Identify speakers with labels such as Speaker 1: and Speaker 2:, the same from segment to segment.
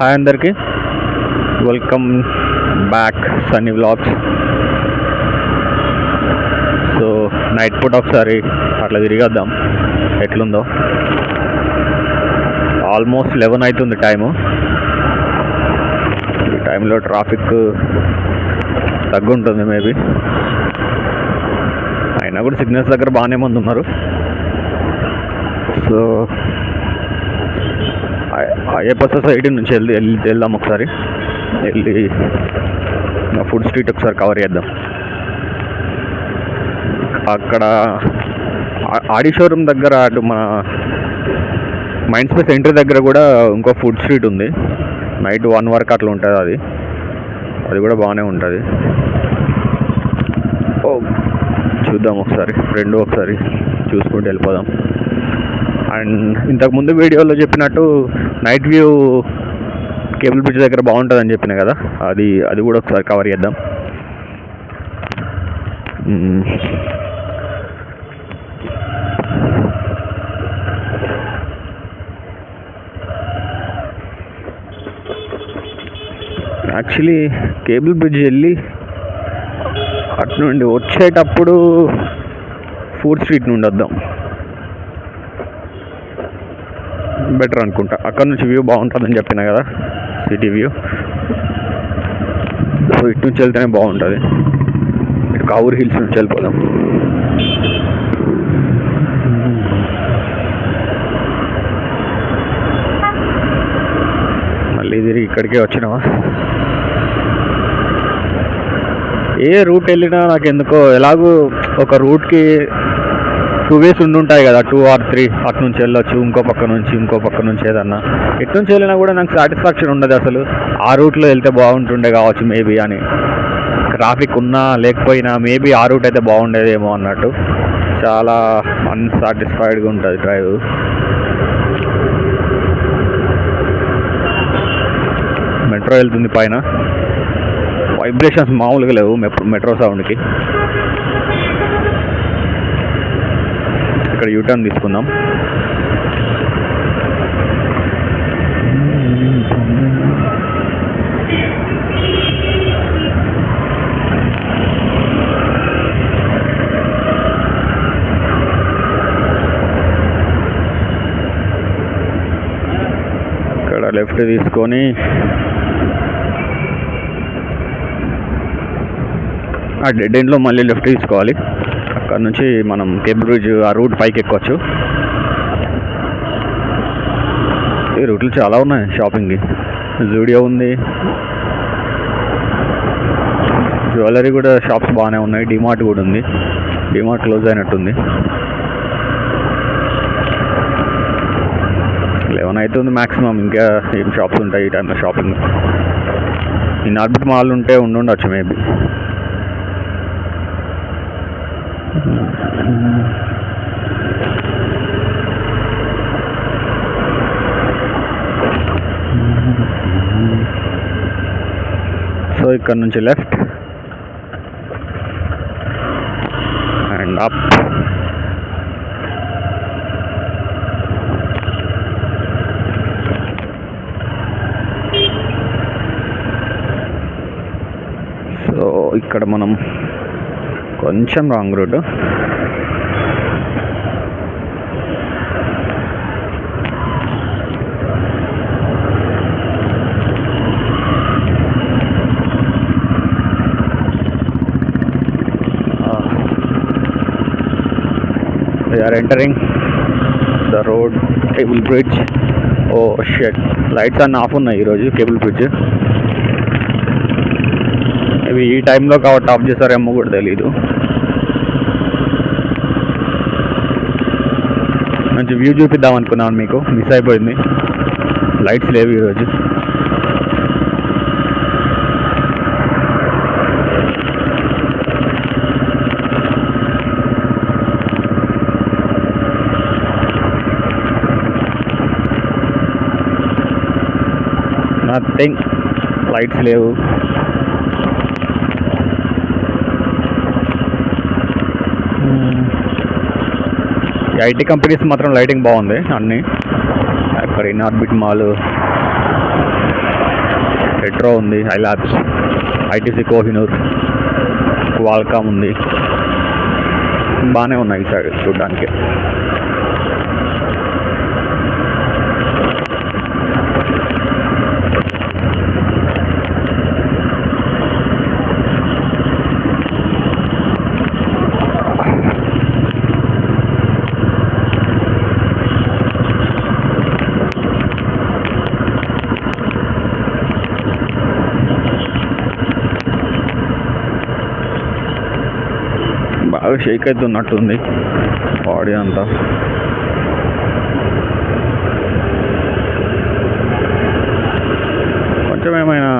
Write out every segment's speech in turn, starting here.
Speaker 1: Hi అందరికీ, welcome back Sunny vlogs. So night పూట ఒకసారి అట్లా తిరిగేద్దాం ఎట్లుందో. ఆల్మోస్ట్ 11 అవుతుంది టైము. ఈ టైంలో ట్రాఫిక్ తగ్గుంటుంది మేబీ, అయినా కూడా సిగ్నల్స్ దగ్గర బాగానే మంది ఉన్నారు. సో అయ్యప్ప సొసైటీ నుంచి వెళ్దాం ఒకసారి, వెళ్ళి ఫుడ్ స్ట్రీట్ ఒకసారి కవర్ చేద్దాం. అక్కడ ఆడి షోరూమ్ దగ్గర అటు మన మైండ్ స్పేస్ ఎంట్రీ దగ్గర కూడా ఇంకో ఫుడ్ స్ట్రీట్ ఉంది. నైట్ 1 వరకు అట్లా ఉంటుంది. అది కూడా బాగానే ఉంటుంది. చూద్దాం ఒకసారి, రెండు ఒకసారి చూసుకుంటూ వెళ్ళిపోదాం. అండ్ ఇంతకుముందు వీడియోలో చెప్పినట్టు నైట్ వ్యూ కేబుల్ బ్రిడ్జ్ దగ్గర బాగుంటుందని చెప్పిన కదా, అది కూడా ఒకసారి కవర్ చేద్దాం. యాక్చువల్లీ కేబుల్ బ్రిడ్జ్ వెళ్ళి అటు నుండి వచ్చేటప్పుడు ఫుడ్ స్ట్రీట్ నుండి వద్దాం, బెటర్ అనుకుంటా. అక్కడ నుంచి వ్యూ బాగుంటుందని చెప్పిన కదా, సిటీ వ్యూ. సో ఇటు నుంచి వెళ్తేనే బాగుంటుంది. ఇటు కావూరు హిల్స్ నుంచి వెళ్ళిపోదాం. మళ్ళీ తిరిగి ఇక్కడికే వచ్చినావా? ఏ రూట్ వెళ్ళినా నాకు ఎందుకో ఎలాగో ఒక రూట్కి 2 ways ఉండుంటాయి కదా, 2 or 3. అటు నుంచి వెళ్ళొచ్చు, ఇంకో పక్క నుంచి ఏదన్నా. ఎటు నుంచి వెళ్ళినా కూడా నాకు సాటిస్ఫాక్షన్ ఉండదు అసలు. ఆ రూట్లో వెళ్తే బాగుంటుండే కావచ్చు మేబీ అని. ట్రాఫిక్ ఉన్నా లేకపోయినా మేబీ ఆ రూట్ అయితే బాగుండేదేమో అన్నట్టు. చాలా అన్సాటిస్ఫైడ్గా ఉంటుంది డ్రైవ్. మెట్రో వెళ్తుంది పైన, వైబ్రేషన్స్ మామూలుగా లేవు మెట్రో సౌండ్కి. ఇక్కడ యూటర్న్ తీసుకుందాం. ఇక్కడ లెఫ్ట్ తీసుకొని ఆ డెడ్ ఎండ్లో మళ్ళీ లెఫ్ట్ తీసుకోవాలి. అక్కడ నుంచి మనం కేబుల్ బ్రిడ్జ్ ఆ రూట్ పైకి ఎక్కొచ్చు. ఈ రూట్లు చాలా ఉన్నాయి షాపింగ్కి. జూడియో ఉంది, జ్యువెలరీ కూడా షాప్స్ బాగానే ఉన్నాయి. డిమార్ట్ కూడా ఉంది. డిమార్ట్ క్లోజ్ అయినట్టుంది. 11 అవుతుంది మ్యాక్సిమం. ఇంకా ఏం షాప్స్ ఉంటాయి ఈ టైంలో షాపింగ్? ఈ ఆర్బిట్ మాల్ ఉంటే ఉండొచ్చు మేబీ. సో ఇక్కడ నుంచి లెఫ్ట్ అండ్ అప్. సో ఇక్కడ మనం కొంచెం wrong route. We are entering the road, cable bridge. Oh shit, lights are off ఉన్నాయి ఈరోజు కేబుల్ బ్రిడ్జ్. ఇవి ఈ టైంలో కాబట్టి ఆఫ్ చేస్తారేమో కూడా తెలీదు. మంచి వ్యూ చూపిద్దాం అనుకున్నాను మీకు, మిస్ అయిపోయింది. లైట్స్ లేవు ఈరోజు. నథింగ్, లైట్స్ లేవు. ఈ ఐటీ కంపెనీస్ మాత్రం లైటింగ్ బాగుంది అన్నీ. అక్కడ ఇన్ఆర్బిట్ మాల్, విట్రో ఉంది, ఐలాబ్స్, ఐటీసీ కోహినూర్, క్వాల్కామ్ ఉంది. బాగానే ఉన్నాయి ఈ సైడ్ చూడ్డానికి. బాగా షేక్ అవుతున్నట్టుంది బాడీ అంతా. కొంచెం ఏమైనా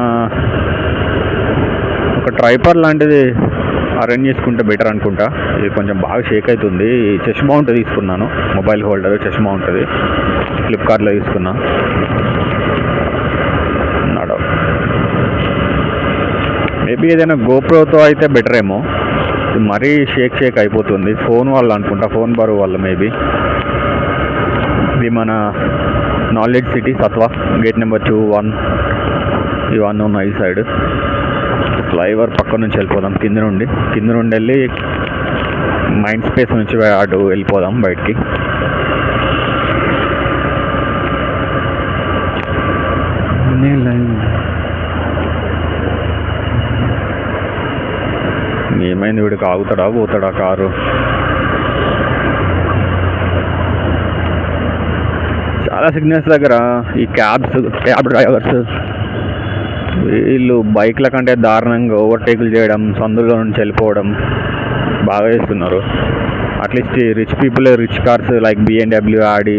Speaker 1: ఒక ట్రైపర్ లాంటిది అరేంజ్ చేసుకుంటే బెటర్ అనుకుంటా. ఇది కొంచెం బాగా షేక్ అవుతుంది. చెస్ట్ మౌంట్ తీసుకున్నాను, మొబైల్ హోల్డర్ చెస్ట్ మౌంట్, ఫ్లిప్కార్ట్లో తీసుకున్నా. మేబీ ఏదైనా గోప్రోతో అయితే బెటర్ ఏమో. మరీ షేక్ అయిపోతుంది ఫోన్ వల్ల అనుకుంటా, ఫోన్ బరువు వల్ల మేబీ. ఇది మన knowledge city Satva, gate number 2, 1 ఇవన్నీ ఉన్నాయి ఈ సైడ్. ఫ్లైఓవర్ పక్క నుంచి వెళ్ళిపోదాం, కింద నుండి వెళ్ళి మైండ్ స్పేస్ నుంచి అటు వెళ్ళిపోదాం బయటికి. ఏమైంది వీడికి? ఆగుతాడా పోతాడా కారు? చాలా సిగ్నల్స్ దగ్గర ఈ క్యాబ్ డ్రైవర్స్ వీళ్ళు బైక్ల కంటే దారుణంగా ఓవర్టేకులు చేయడం, సందులో నుంచి వెళ్ళిపోవడం బాగా చేస్తున్నారు. At least rich people, rich cars like BMW, ఆడి,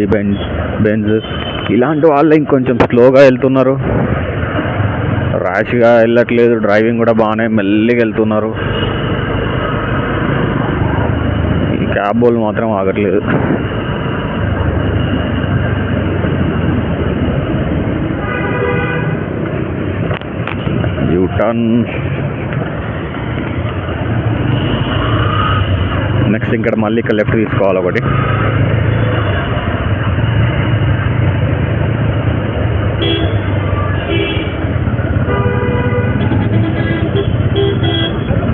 Speaker 1: బెంజ్ ఇలాంటి వాళ్ళు ఇంకొంచెం స్లోగా వెళ్తున్నారు. ర్యాష్గా వెళ్ళట్లేదు, డ్రైవింగ్ కూడా బాగానే మెల్లిగా వెళ్తున్నారు. ఈ క్యాబ్ వాళ్ళు మాత్రం ఆగట్లేదు. యూటర్న్. నెక్స్ట్ ఇక్కడ మళ్ళీ ఇక్కడ లెఫ్ట్ తీసుకోవాలి ఒకటి.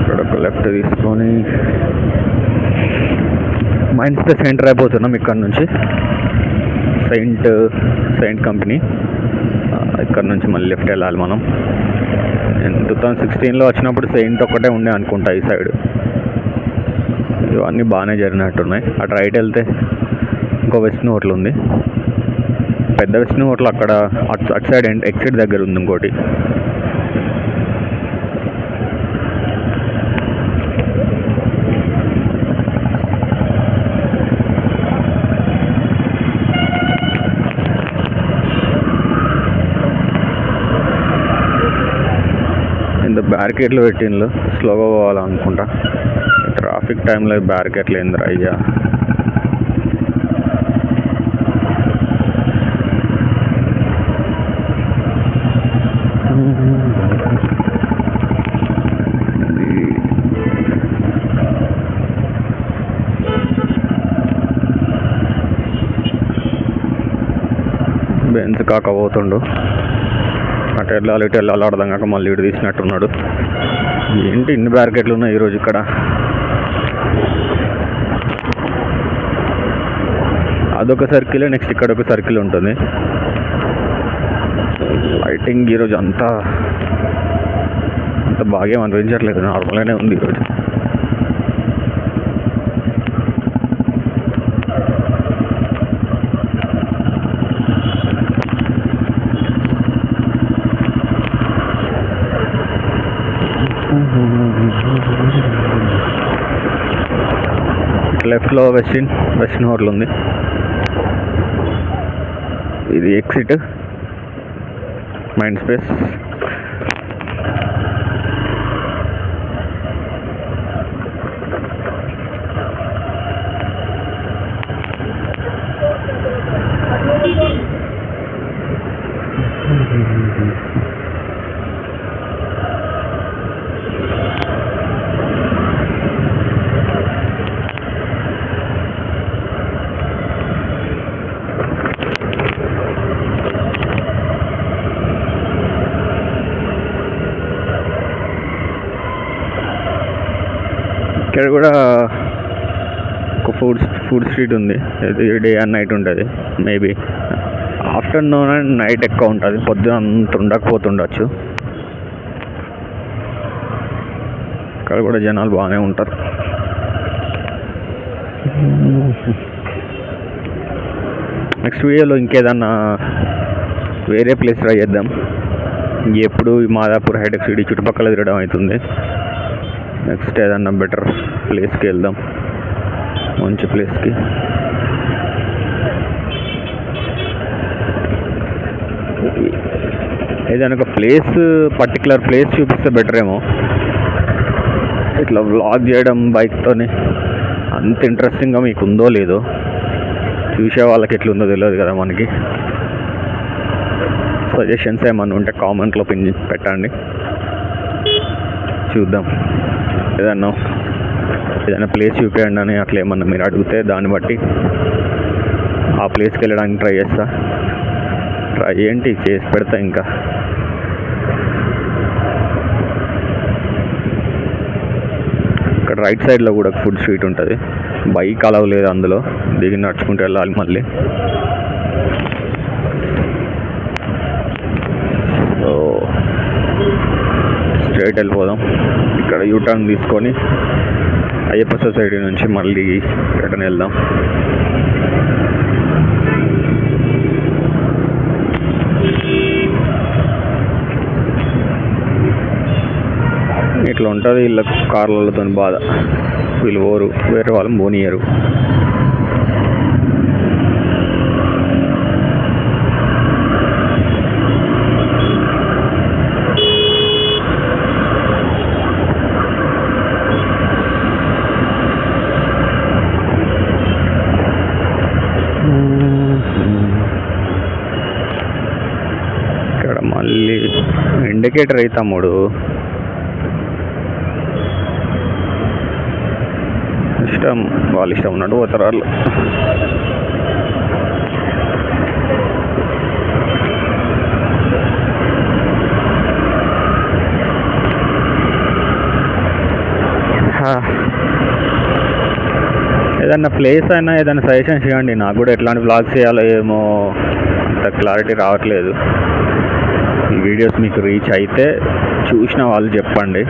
Speaker 1: ఇక్కడ ఒక లెఫ్ట్ తీసుకొని మైండ్ స్పేస్ ఎంటర్ అయిపోతున్నాం. ఇక్కడ నుంచి సెయింట్ కంపెనీ, ఇక్కడ నుంచి మళ్ళీ లెఫ్ట్ వెళ్ళాలి మనం. 2016లో వచ్చినప్పుడు సెయింట్ ఒక్కటే ఉండే అనుకుంటా ఈ సైడ్. ఇవన్నీ బాగానే జరిగినట్టున్నాయి. అటు రైట్ వెళ్తే ఇంకో వెస్ట్రన్ హోటల్ ఉంది, పెద్ద వెస్ట్రన్ హోటల్ అక్కడ అటు సైడ్ ఎగ్జిట్ దగ్గర ఉంది ఇంకోటి. ఇంత బ్యారికేడ్లు పెట్టిండ్రు, స్లోగా పోవాలనుకుంటా. ట్రాఫిక్ టైంలో బ్యారికేడ్లు ఏందిరా అయ్యా. బెంజ్ కాక పోతుండు, అటు వెళ్ళాలి ఇటు వెళ్ళాలి అర్థం కాక మళ్ళీ ఇటు తీసినట్టున్నాడు. ఏంటి ఇన్ని బ్యారికేడ్లు ఉన్నాయి ఈరోజు ఇక్కడ. అదొక సర్కిల్, నెక్స్ట్ ఇక్కడ ఒక సర్కిల్ ఉంటుంది. లైటింగ్ ఈరోజు అంత బాగా అనిపించట్లేదు, నార్మల్గానే ఉంది ఈరోజు. లెఫ్ట్లో వెస్ట్రన్ హోటల్ ఉంది. ఇది ఎగ్జిట్ మైండ్ స్పేస్. ఇక్కడ కూడా ఒక ఫుడ్ స్ట్రీట్ ఉంది. ఇది డే అండ్ నైట్ ఉంటుంది. మేబీ ఆఫ్టర్నూన్ అండ్ నైట్ ఎక్కువ ఉంటుంది, పొద్దున అంత ఉండకపోతుండొచ్చు. ఇక్కడ కూడా జనాలు బాగానే ఉంటారు. నెక్స్ట్ వీడియోలో ఇంకేదన్నా వేరే ప్లేస్ ట్రై చేద్దాం. ఎప్పుడు మాదాపూర్ హైటెక్ సిటీ చుట్టుపక్కల తిరగడం అవుతుంది. నెక్స్ట్ ఏదన్నా బెటర్ ప్లేస్కి వెళ్దాం, మంచి ప్లేస్కి. ఏదైనా ఒక ప్లేస్, పర్టికులర్ ప్లేస్ చూపిస్తే బెటర్ ఏమో. ఇట్లా వ్లాగ్ చేయడం బైక్తోని అంత ఇంట్రెస్టింగ్గా మీకు ఉందో లేదో, చూసే వాళ్ళకి ఎట్లుందో తెలియదు కదా మనకి. సజెషన్స్ ఏమన్నా ఉంటే కామెంట్లో పెట్టండి, చూద్దాం. ఏదైనా ప్లేస్ చూపించండి అని అట్లా ఏమన్నా మీరు అడిగితే దాన్ని బట్టి ఆ ప్లేస్కి వెళ్ళడానికి ట్రై చేస్తా. చేసి పెడతా. ఇంకా ఇక్కడ రైట్ సైడ్లో కూడా ఫుడ్ స్ట్రీట్ ఉంటుంది. బైక్ అలవ్ లేదు అందులో, దిగి నడుచుకుంటూ వెళ్ళాలి మళ్ళీ. సో స్ట్రైట్ వెళ్ళిపోదాం. ఇక్కడ యూటర్న్ తీసుకొని అయ్యప్ప సొసైటీ నుంచి మళ్ళీ రిటర్న్ వెళ్దాం. ఇట్లా ఉంటుంది వీళ్ళ కార్లతో బాధ. వీళ్ళు వేరే వాళ్ళని పోనీయరు. ఇక్కడ మళ్ళీ ఇండికేటర్ అయితే తమ్ముడు వాళ్ళ ఇష్టం ఉన్నట్టు పోతారు వాళ్ళు. ఏదన్నా ప్లేస్ అయినా ఏదైనా సజెషన్స్ ఇవ్వండి. నాకు కూడా ఎట్లాంటి వ్లాగ్స్ చేయాలో ఏమో అంత క్లారిటీ రావట్లేదు. ఈ వీడియోస్ మీకు రీచ్ అయితే చూసిన వాళ్ళు చెప్పండి.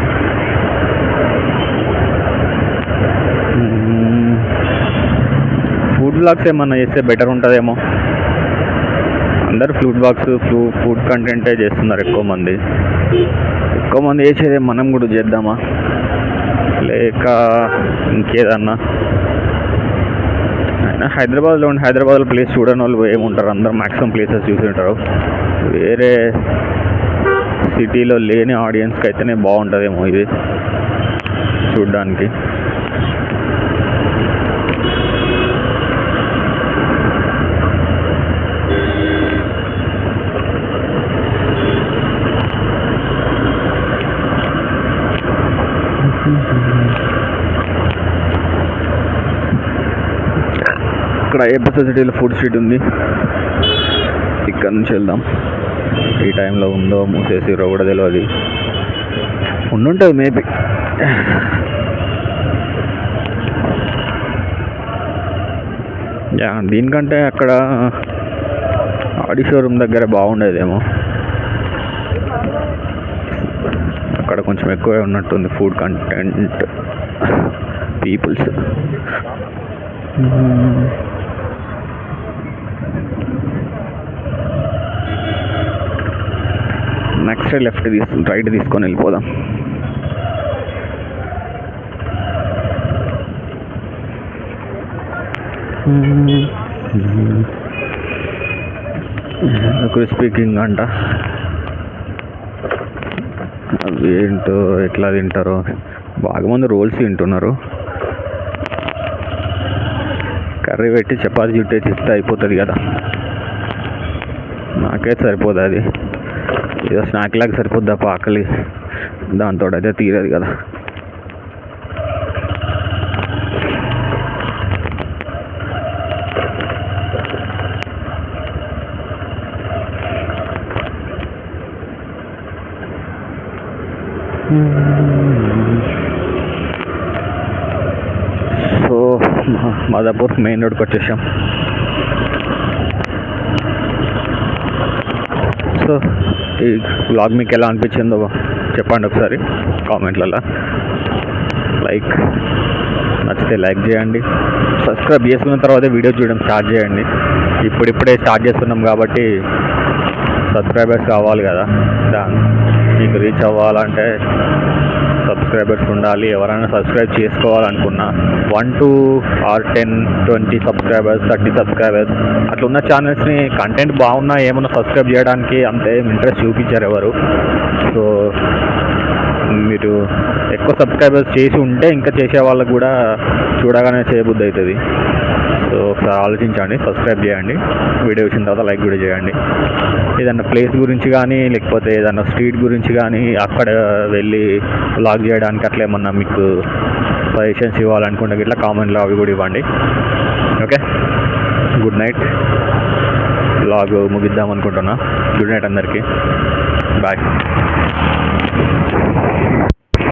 Speaker 1: ఫుడ్ వ్లాగ్స్ ఏమన్నా చేస్తే బెటర్ ఉంటుందేమో. అందరు ఫుడ్ కంటెంటే చేస్తున్నారు ఎక్కువ మంది చేసేదే మనం కూడా చేద్దామా, లేక ఇంకేదన్నా. అయినా హైదరాబాద్లో ప్లేస్ చూడని వాళ్ళు ఏముంటారు, అందరూ మ్యాక్సిమం ప్లేసెస్ చూసి ఉంటారు. వేరే సిటీలో లేని ఆడియన్స్కి అయితేనే బాగుంటుందేమో ఇది చూడ్డానికి. ఇక్కడ అయ్యప్ప సొసైటీలో ఫుడ్ స్ట్రీట్ ఉంది, ఇక్కడ నుంచి వెళ్దాం. ఈ టైంలో ఉందో మూసేసిరో కూడా తెలియదు, ఉండుంటుంది మేబీ. దీనికంటే అక్కడ ఆడి షోరూమ్ దగ్గర బాగుండేదేమో. అక్కడ కొంచెం ఎక్కువే ఉన్నట్టుంది food content, peoples. Next right తీసుకొని వెళ్ళిపోదాం. క్రిస్పీ కింగ్ అంట. అవి ఏంటో ఎట్లా తింటారో, బాగా మంది రోల్స్ తింటున్నారు. కర్రీ పెట్టి చపాతీ చుట్టేసి ఇస్తే అయిపోతుంది కదా. నాకైతే సరిపోదు అది, ఏదో స్నాక్ లాగా సరిపోద్ది. ఆకలి దాంతో అయితే తీరదు కదా. మాదాపూర్ మెయిన్ రోడ్కి వచ్చేసాం. సో ఈ వ్లాగ్ మీకు ఎలా అనిపించిందో చెప్పండి ఒకసారి కామెంట్లలో. నచ్చితే లైక్ చేయండి, సబ్స్క్రైబ్ చేసుకున్న తర్వాత వీడియో చూడడం స్టార్ట్ చేయండి. ఇప్పుడిప్పుడే స్టార్ట్ చేస్తున్నాం కాబట్టి సబ్స్క్రైబర్స్ కావాలి కదా, మీకు రీచ్ అవ్వాలంటే సబ్స్క్రైబర్స్ ఉండాలి. ఎవరైనా సబ్స్క్రైబ్ చేసుకోవాలనుకున్నా 1 2 or 10 20 సబ్స్క్రైబర్స్ 30 సబ్స్క్రైబర్స్ అట్లా ఉన్న ఛానల్స్ని కంటెంట్ బాగున్నా ఏమన్నా సబ్స్క్రైబ్ చేయడానికి అంతే ఇంట్రెస్ట్ చూపించారు ఎవరు. సో మీరు ఎక్కువ సబ్స్క్రైబర్స్ చేసి ఉంటే ఇంకా చేసే వాళ్ళకు కూడా చూడగానే చేయబుద్ధి అవుతుంది. సో ఒకసారి ఆలోచించండి, సబ్స్క్రైబ్ చేయండి, వీడియో వచ్చిన తర్వాత లైక్ కూడా చేయండి. ఏదన్నా ప్లేస్ గురించి కానీ లేకపోతే ఏదన్నా స్ట్రీట్ గురించి కానీ అక్కడ వెళ్ళి వ్లాగ్ చేయడానికి అట్లా ఏమన్నా మీకు సజెషన్స్ ఇవ్వాలనుకుంటే ఇట్లా కామెంట్లో అవి కూడా ఇవ్వండి. Okay, good night. వ్లాగ్ ముగిద్దాం అనుకుంటున్నా. గుడ్ నైట్ అందరికీ, బాయ్.